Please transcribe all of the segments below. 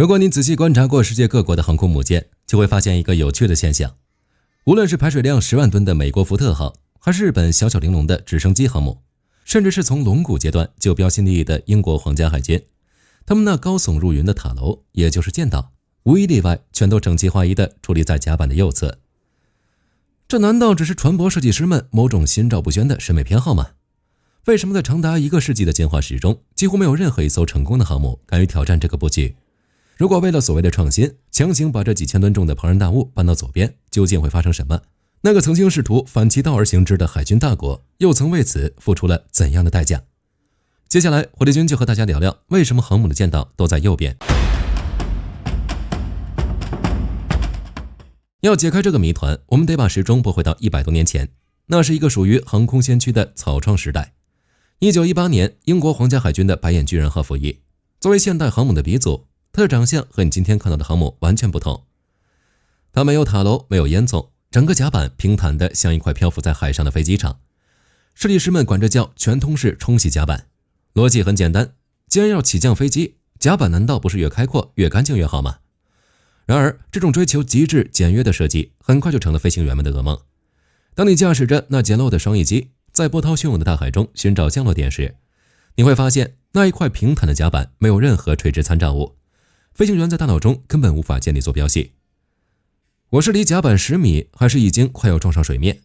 如果你仔細觀察過世界各國的航空母艦，就會發現一個有趣的現象。無論是排水量10萬噸的美國福特號，還是日本小巧玲瓏的直升機航母，甚至是從龍骨階段就標新立異的英國皇家海軍，他們那高聳入雲的塔樓，也就是艦島，無一例外全都整齊劃一地矗立在甲板的右側。這難道只是船舶設計師們某種心照不宣的審美偏好嗎？為什麼在長達1個世紀的進化史中，幾乎沒有任何一艘成功的航母敢於挑戰這個布局？如果為了所謂的創新，強行把這幾千噸重的龐然大物搬到左邊，究竟會發生什麼？那個曾經試圖反其道而行之的海軍大國，又曾為此付出了怎樣的代價？接下來，火力軍就和大家聊聊為什麼航母的艦島都在右邊。要解開這個謎團，我們得把時鐘撥回到100多年前，那是一個屬於航空先驅的草創時代。1918年，英國皇家海軍的白眼巨人號服役，作為現代航母的鼻祖，它的長相和你今天看到的航母完全不同。它沒有塔樓，沒有烟囱，整個甲板平坦的像一塊漂浮在海上的飞機場。設計師們管這叫全通式冲洗甲板。邏輯很簡單，既然要起降飛機，甲板難道不是越開闊越乾淨越好嗎？然而，這種追求極致簡約的設計很快就成了飛行員們的噩夢。當你駕駛着那簡陋的雙翼機在波濤洶湧的大海中尋找降落點時，你會發現那一塊平坦的甲板沒有任何垂直參照物，飛行員在大腦中根本無法建立坐標系。我是離甲板10米，還是已經快要撞上水面？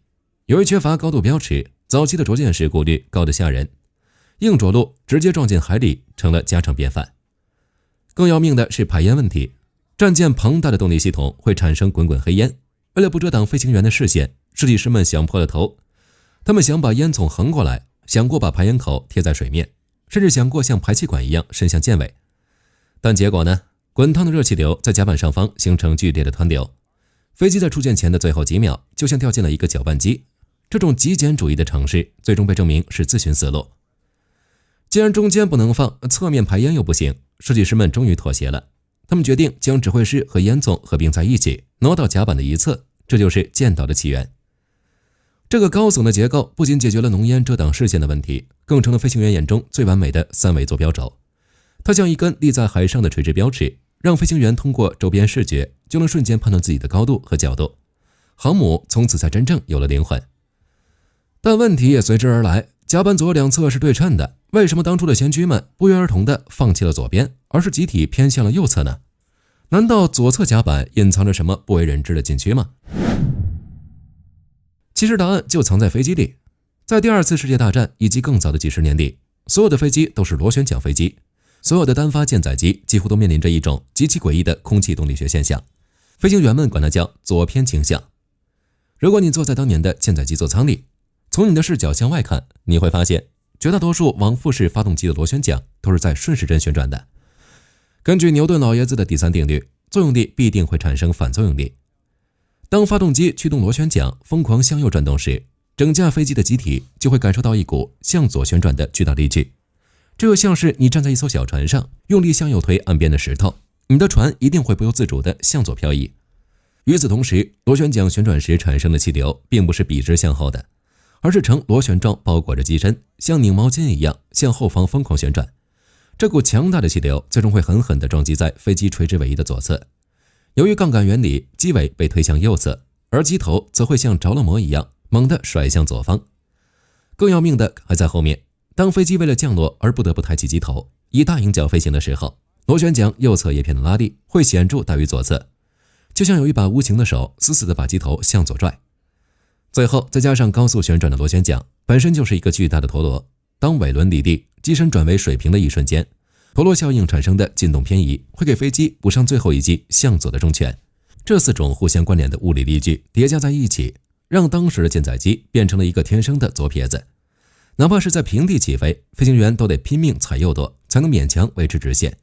由於缺乏高度標尺，早期的着艦事故率高得嚇人，硬着陸直接撞進海裡成了家常便飯。更要命的是排煙問題，戰艦龐大的動力系統會產生滾滾黑煙，為了不遮擋飛行員的視線，設計師們想破了頭。他們想把煙囱橫過來，想過把排煙口貼在水面，甚至想過像排氣管一樣伸向艦尾。但結果呢？滾燙的熱氣流在甲板上方形成劇烈的湍流，飛機在出艦前的最後幾秒就像掉進了一個攪拌機。這種極簡主義的嘗試最終被證明是自尋死路。既然中間不能放，側面排煙又不行，設計師們終於妥協了。他們決定將指揮室和煙囱合併在一起，挪到甲板的一側，這就是艦島的起源。這個高聳的結構不僅解決了濃煙遮擋視線的問題，更成了飛行員眼中最完美的3維坐標軸。它像一根立在海上的垂直標尺，讓飛行員通過周邊視覺就能瞬間判斷自己的高度和角度。航母從此才真正有了靈魂。但問題也隨之而來，甲板左右兩側是對稱的，為什麼當初的先驅們不約而同地放棄了左邊，而是集體偏向了右側呢？難道左側甲板隱藏着什麼不為人知的禁区嗎？其實答案就藏在飛機裡。在第2次世界大戰以及更早的幾十年裡，所有的飛機都是螺旋桨飞機，所有的单發舰載機幾乎都面臨着一種極其詭異的空气動力學現象，飛行員們管它叫左偏傾向。如果你坐在當年的舰載機座艙裡，從你的視角向外看，你會發現絕大多數往复式發動機的螺旋桨都是在順时針旋轉的。根據牛頓老爺子的第3定律，作用力必定會產生反作用力。當發動機驅動螺旋槳瘋狂向右轉動時，整架飛機的機體就會感受到一股向左旋轉的巨大力矩。這又像是你站在一艘小船上，用力向右推岸邊的石頭，你的船一定會不由自主地向左漂移。與此同時，螺旋槳旋轉時產生的氣流並不是筆直向後的，而是呈螺旋狀包裹着機身，像擰毛巾一樣向後方瘋狂旋轉。這股強大的氣流最終會狠狠地撞擊在飛機垂直尾翼的左側。由於槓桿原理，機尾被推向右側，而機頭則會像着了魔一樣猛地甩向左方。更要命的還在後面，當飛機為了降落而不得不抬起機頭，以大仰角飛行的時候，螺旋槳右側葉片的拉力會顯著大於左側，就像有一把无情的手死死地把機頭向左拽。最後再加上高速旋轉的螺旋槳本身就是一個巨大的陀螺，當尾輪離地，機身轉為水平的一瞬間，陀螺效應產生的進動偏移會給飛機補上最後一記向左的重拳。這4種互相關聯的物理力矩疊加在一起，讓當時的艦載機變成了一個天生的左撇子。哪怕是在平地起飛，飛行員都得拼命踩右舵，才能勉強維持直線。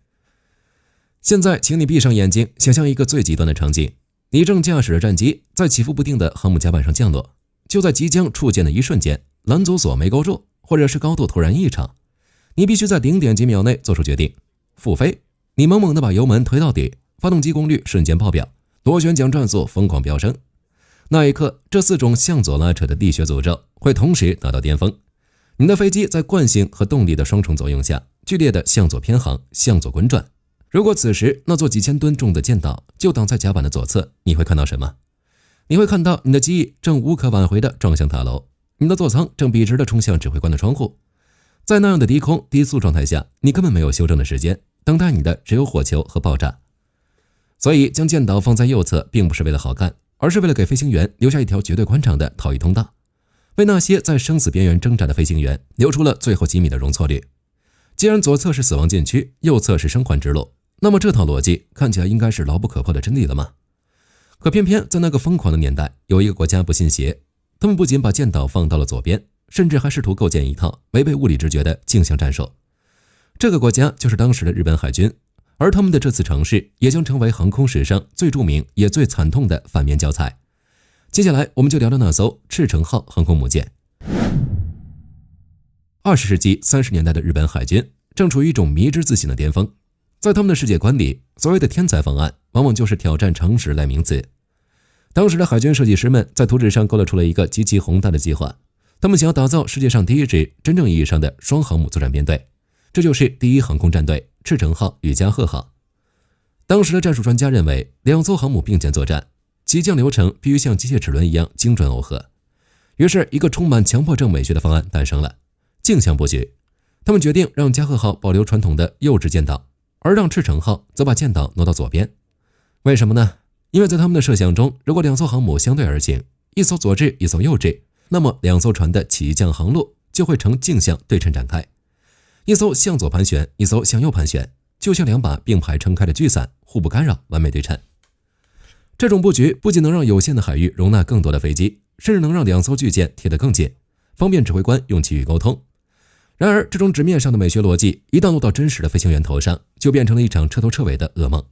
現在請你閉上眼睛，想象一個最極端的場景，你正駕駛着戰機在起伏不定的航母甲板上降落，就在即將觸艦的一瞬間，攔阻索沒勾住，或者是高度突然異常，你必須在0點幾秒內做出決定，復飛。你猛猛地把油門推到底，發動機功率瞬間爆表，螺旋槳轉速瘋狂飆升。那一刻，這4種向左拉扯的力學詛咒會同時達到巔峰。你的飛機在慣性和動力的雙重作用下，劇烈的向左偏航，向左滾轉。如果此時那座幾千噸重的艦島就擋在甲板的左側，你會看到什麼？你會看到你的機翼正無可挽回地撞向塔樓，你的座艙正筆直地衝向指揮官的窗戶。在那樣的低空低速狀態下，你根本沒有修正的時間，等待你的只有火球和爆炸。所以將艦島放在右側並不是為了好看，而是為了給飛行員留下一條絕對寬敞的逃逸通道，為那些在生死邊緣掙扎的飛行員留出了最後幾米的容錯率。既然左側是死亡禁區，右側是生還之路，那麼這套邏輯看起來應該是牢不可破的真理了嗎？可偏偏在那個瘋狂的年代，有一個國家不信邪，他們不僅把艦島放到了左邊，甚至還試圖構建一套違背物理直覺的鏡像戰術。這個國家就是當時的日本海軍，而他們的這次嘗試也將成為航空史上最著名也最慘痛的反面教材。接下來我們就聊聊那艘赤城號航空母艦。20世紀30年代的日本海軍正處於一種迷之自信的巔峰，在他們的世界觀裡，所謂的天才方案往往就是挑戰常識的代名詞。當時的海軍設計師們在圖紙上勾勒出了一個極其宏大的計劃，他們想要打造世界上第一支真正意義上的雙航母作戰編隊，這就是第一航空戰隊赤城號與加賀號。當時的戰術專家認為，兩艘航母並肩作戰，起降流程必須像機械齒輪一樣精準耦合。於是一個充滿強迫症美學的方案誕生了，鏡像布局。他們決定讓加賀號保留傳統的右置艦島，而讓赤城號則把艦島挪到左邊。為什麼呢？因為在他們的設想中，如果兩艘航母相对而行，一艘左置一艘右置，那麼两艘船的起降航路就會呈鏡像對稱展開，一艘向左盤旋，一艘向右盤旋，就像两把並排撐開的巨傘，互不干擾，完美對稱。這種布局不僅能讓有限的海域容納更多的飛機，甚至能讓兩艘巨艦貼得更近，方便指揮官用其與溝通。然而，這種紙面上的美學邏輯一旦落到真實的飛行員頭上，就變成了一場徹頭徹尾的噩夢。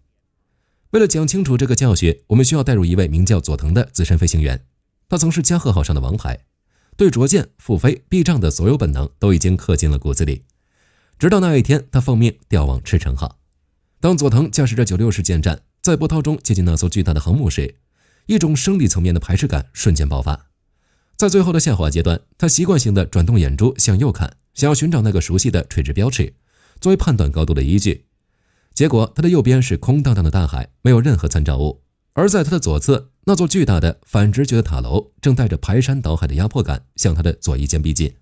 為了講清楚這個教訓，我們需要帶入一位名叫佐藤的資深飛行員，他曾是加賀號上的王牌，對着艦、復飛、避障的所有本能都已經刻進了骨子裡。直到那一天，他奉命調往赤城號。當佐藤駕駛着96式艦艦在波濤中接近那艘巨大的航母時，一種生理層面的排斥感瞬間爆發。在最後的下滑階段，他習慣性地轉動眼珠向右看，想要尋找那個熟悉的垂直標尺，作為判斷高度的依據。結果他的右邊是空蕩蕩的大海，沒有任何參照物，而在他的左側，那座巨大的反直覺的塔樓正帶着排山倒海的壓迫感向他的左翼肩逼近。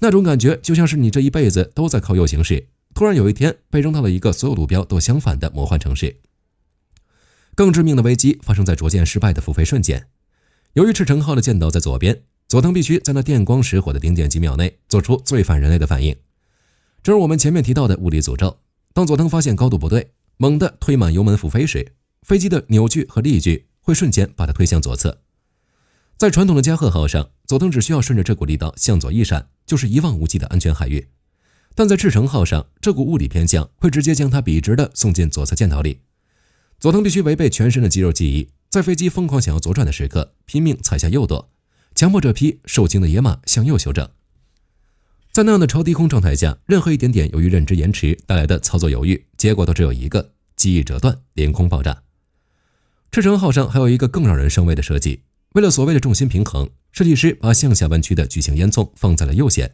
那種感覺就像是你這一輩子都在靠右行駛，突然有一天被扔到了一個所有路標都相反的魔幻城市。更致命的危機发生在着艦失敗的復飛瞬間。由於赤城號的艦島在左邊，佐藤必須在那電光石火的頂點幾秒內做出最反人類的反應。正如我們前面提到的物理詛咒，當佐藤發現高度不對，猛地推滿油門復飛時，飛機的扭矩和力矩會瞬間把它推向左側。在傳統的加賀號上，佐藤只需要順着這股力道向左一閃，就是一望無際的安全海域。但在赤城號上，這股物理偏向會直接將它筆直地送進左側艦島裡。佐藤必須違背全身的肌肉記憶，在飛機瘋狂想要左轉的時刻，拼命踩下右舵，強迫這匹受驚的野馬向右修正。在那樣的超低空狀態下，任何一點點由於認知延遲帶來的操作猶豫，結果都只有一個：機翼折斷，連空爆炸。赤城號上還有一個更讓人生畏的設計，為了所謂的重心平衡，設計師把向下彎曲的巨型煙囱放在了右舷，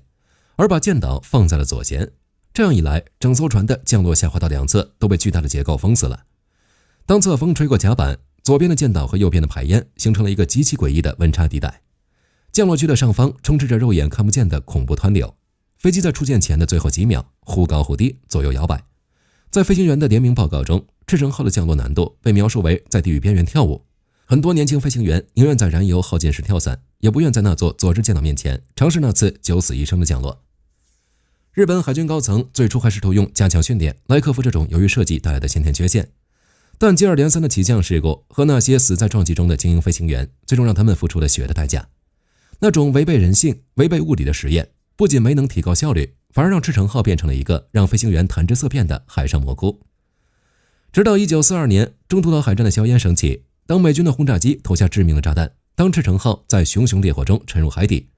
而把艦島放在了左舷。這樣一來，整艘船的降落下滑道兩側都被巨大的結構封死了。當側風吹過甲板，左邊的艦島和右邊的排煙形成了一個極其詭異的溫差地帶。降落區的上方充斥着肉眼看不見的恐怖湍流，飛機在出艦前的最後幾秒忽高忽低，左右搖擺。在飛行員的聯名報告中，赤城號的降落難度被描述為在地獄邊緣跳舞。很多年輕飛行員寧願在燃油耗盡時跳傘，也不願在那座左置艦島面前嘗試那次九死一生的降落。日本海軍高層最初還試圖用加強訓練來克服這種由於設計帶來的先天缺陷，但接二連三的起降事故和那些死在撞擊中的精英飛行員，最終讓他們付出了血的代價。那種違背人性、違背物理的實驗，不僅沒能提高效率，反而讓赤城號變成了一個讓飛行員談之色變的海上魔窟。直到1942年，中途島海戰的硝烟升起，當美軍的轟炸機投下致命的炸彈，當赤城號在熊熊烈火中沉入海底，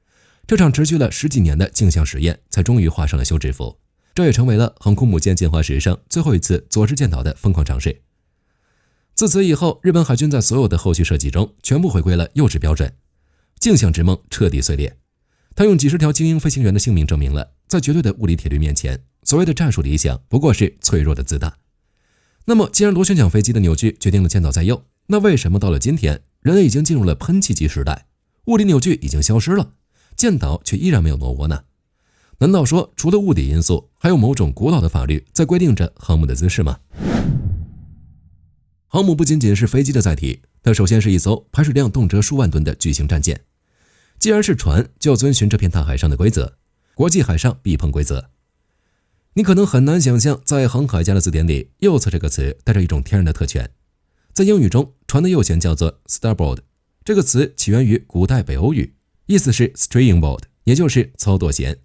這場持續了10幾年的鏡像實驗才終於畫上了休止符。這也成為了航空母艦進化史上最後一次左置艦島的瘋狂嘗試。自此以後，日本海軍在所有的後續設計中全部回歸了右置標準，鏡像之夢徹底碎裂。他用幾十條精英飛行員的性命證明了，在絕對的物理鐵律面前，所謂的戰術理想不過是脆弱的自大。那麼既然螺旋桨飛機的扭矩決定了建島在右，那為什麼到了今天，人類已經進入了噴氣機時代，物理扭矩已經消失了，建島卻依然沒有挪窩呢？難道說除了物理因素，還有某種古老的法律在規定着航母的姿勢嗎？航母不僅僅是飛機的載體，它首先是一艘排水量動輒数萬噸的巨型戰艦。既然是船，就要遵循這片大海上的規則，國際海上必碰規則。你可能很難想象，在航海家的字典裡，右側這個詞帶着一種天然的特權。在英語中，船的右舷叫做 starboard， 這個詞起源於古代北歐語，意思是 steering board， 也就是操舵舷。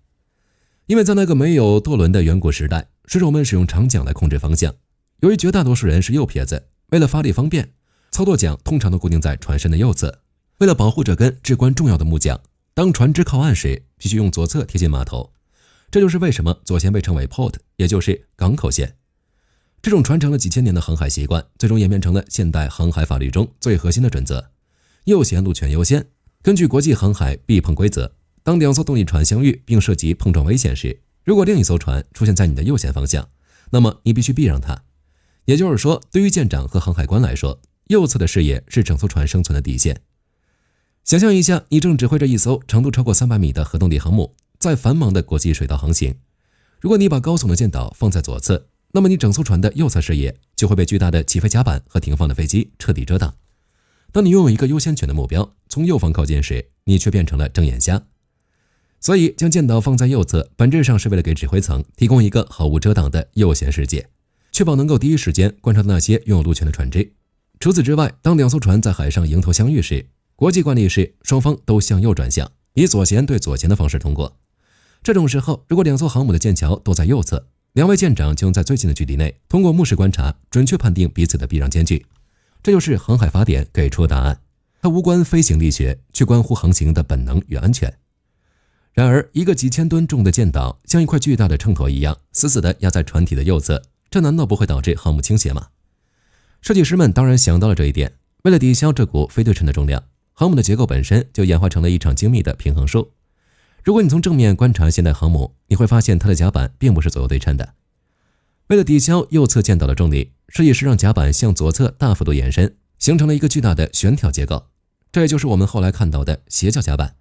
因為在那個沒有舵輪的遠古時代，水手們使用长桨來控制方向。由於絕大多數人是右撇子，為了发力方便，操舵桨通常都固定在船身的右側。为了保護這根至關重要的木槳，當船只靠岸時，必須用左側貼近碼頭。這就是為什麼左舷被稱為 port， 也就是港口線。這種傳承了幾千年的航海習慣，最終演變成了現代航海法律中最核心的準則：右舷路權優先。根據國際航海必碰規則，當兩艘動力船相遇並涉及碰撞危險時，如果另一艘船出現在你的右舷方向，那麼你必須避讓它。也就是說，對於艦長和航海官來說，右側的視野是整艘船生存的底線。想象一下，你正指揮着一艘長度超過300米的核動力航母，在繁忙的國際水道航行。如果你把高耸的艦島放在左側，那麼你整艘船的右側視野就會被巨大的起飛甲板和停放的飛機徹底遮擋。當你擁有一個優先權的目標從右方靠近時，你卻變成了睜眼瞎。所以將艦島放在右側，本質上是為了給指揮層提供一個毫無遮擋的右舷視界，確保能夠第一時間觀察到那些擁有路權的船只。除此之外，當兩艘船在海上迎頭相遇時，國際慣例是雙方都向右轉向，以左舷對左舷的方式通過。這種時候，如果兩艘航母的艦橋都在右側，兩位艦長就能在最近的距離內通過目視觀察準確判定彼此的避讓間距。這就是航海法典給出的答案，它無關飛行力學，卻關乎航行的本能與安全。然而，一個幾千噸重的艦島像一塊巨大的秤砣一樣死死地壓在船體的右側，這難道不會導致航母傾斜嗎？設計師們當然想到了這一點，為了抵消這股非對稱的重量，航母的結構本身就演化成了一場精密的平衡術。如果你從正面觀察現代航母，你會發現它的甲板並不是左右對稱的。為了抵消右側艦島的重力，設計師讓甲板向左側大幅度延伸，形成了一個巨大的懸挑結構，這也就是我們後來看到的斜角甲板。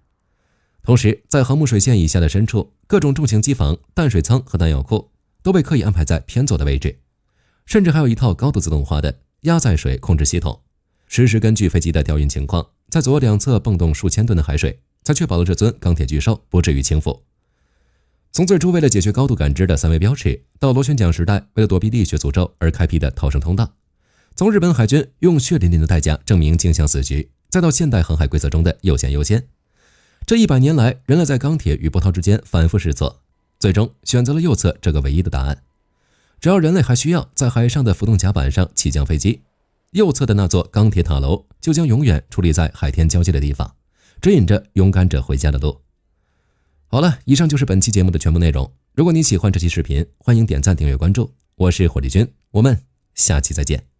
同時，在航母水線以下的深處，各種重型機房、淡水艙和彈藥庫都被刻意安排在偏左的位置，甚至還有一套高度自動化的壓載水控制系統，實時根據飛機的調運情況，在左右兩側蹦動數千噸的海水，才確保了這尊鋼鐵巨獸不至於傾覆。從最初為了解決高度感知的三維標尺，到螺旋槳時代為了躲避力學詛咒而開闢的逃生通道，從日本海軍用血淋淋的代價證明鏡像死局，再到現代航海規則中的右舷優先，這100年來，人類在鋼鐵與波濤之間反覆試錯，最終選擇了右側這個唯一的答案。只要人類還需要在海上的浮動甲板上起降飛機，右側的那座鋼鐵塔樓就將永遠矗立在海天交界的地方，指引着勇敢者回家的路。好了，以上就是本期節目的全部內容。如果你喜歡這期視頻，歡迎點讚、訂閱、關注。我是火力軍，我們下期再見。